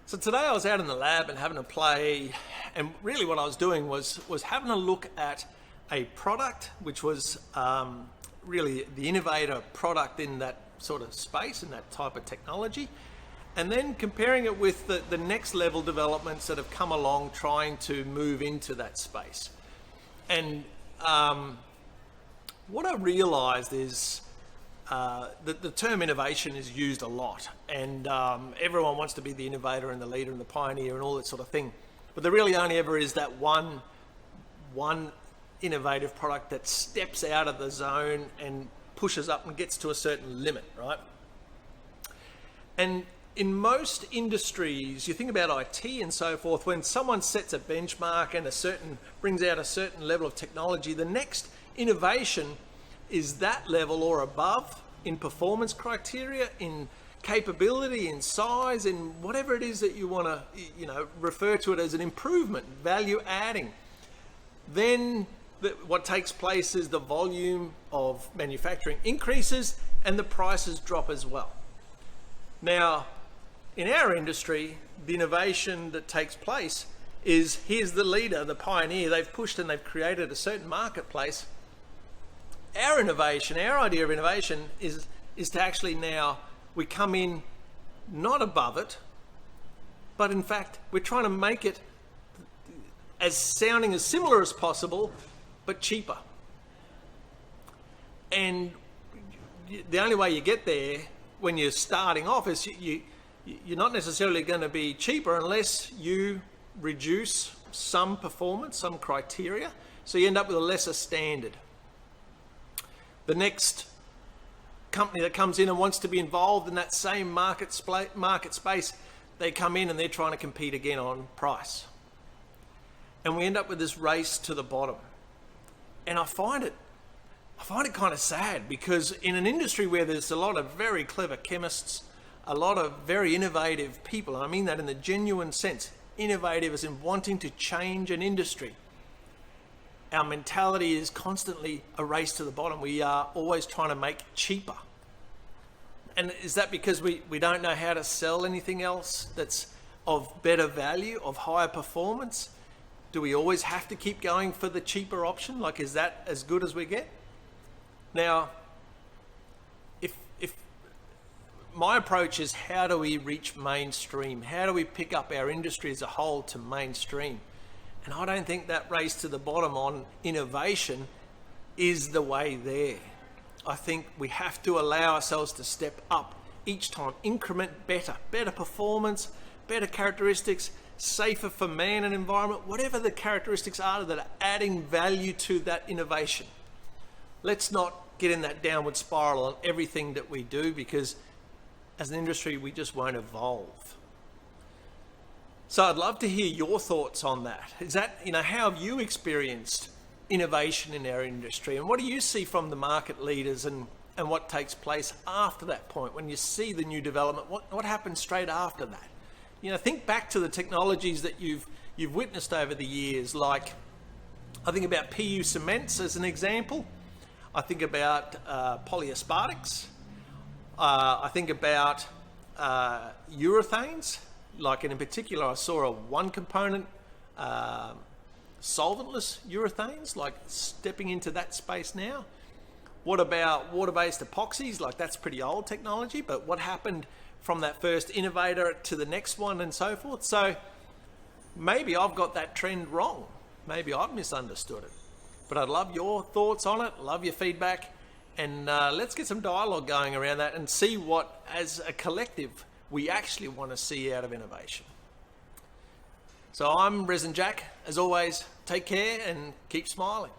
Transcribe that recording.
So today I was out in the lab and having a play, and really what I was doing was having a look at a product which was really the innovator product in that sort of space and that type of technology, and then comparing it with the next level developments that have come along trying to move into that space. And what I realized is that the term innovation is used a lot, and everyone wants to be the innovator and the leader and the pioneer and all that sort of thing. But there really only ever is that one innovative product that steps out of the zone and pushes up and gets to a certain limit, right? And in most industries, you think about IT and so forth, when someone sets a benchmark and brings out a certain level of technology, the next innovation is that level or above in performance criteria, in capability, in size, in whatever it is that you want to, refer to it as an improvement, value adding. Then what takes place is the volume of manufacturing increases and the prices drop as well. Now, in our industry, the innovation that takes place is here's the leader, the pioneer, they've pushed and they've created a certain marketplace. Our innovation, our idea of innovation is to actually now, we come in not above it, but in fact, we're trying to make it as sounding as similar as possible, but cheaper. And the only way you get there when you're starting off is you're not necessarily going to be cheaper unless you reduce some performance, some criteria, so you end up with a lesser standard. The next company that comes in and wants to be involved in that same market space, they come in and they're trying to compete again on price. And we end up with this race to the bottom. And I find it kind of sad, because in an industry where there's a lot of very clever chemists, a lot of very innovative people, and I mean that in the genuine sense, innovative as in wanting to change an industry, our mentality is constantly a race to the bottom. We are always trying to make cheaper. And is that because we don't know how to sell anything else that's of better value, of higher performance? Do we always have to keep going for the cheaper option? Like, is that as good as we get? Now, if my approach is, how do we reach mainstream? How do we pick up our industry as a whole to mainstream? And I don't think that race to the bottom on innovation is the way there. I think we have to allow ourselves to step up each time, increment better performance, better characteristics, safer for man and environment, whatever the characteristics are that are adding value to that innovation. Let's not get in that downward spiral on everything that we do, because as an industry, we just won't evolve. So I'd love to hear your thoughts on that. Is that, how have you experienced innovation in our industry? And what do you see from the market leaders and what takes place after that point? When you see the new development, what happens straight after that? Think back to the technologies that you've witnessed over the years. Like, I think about PU cements as an example. I think about polyaspartics. I think about urethanes. Like, in particular, I saw a one-component solventless urethanes, like stepping into that space now. What about water-based epoxies? Like, that's pretty old technology, but what happened from that first innovator to the next one and so forth? So maybe I've got that trend wrong. Maybe I've misunderstood it. But I'd love your thoughts on it, love your feedback, and let's get some dialogue going around that and see what, as a collective, we actually want to see out of innovation. So I'm ResinJack. As always, take care and keep smiling.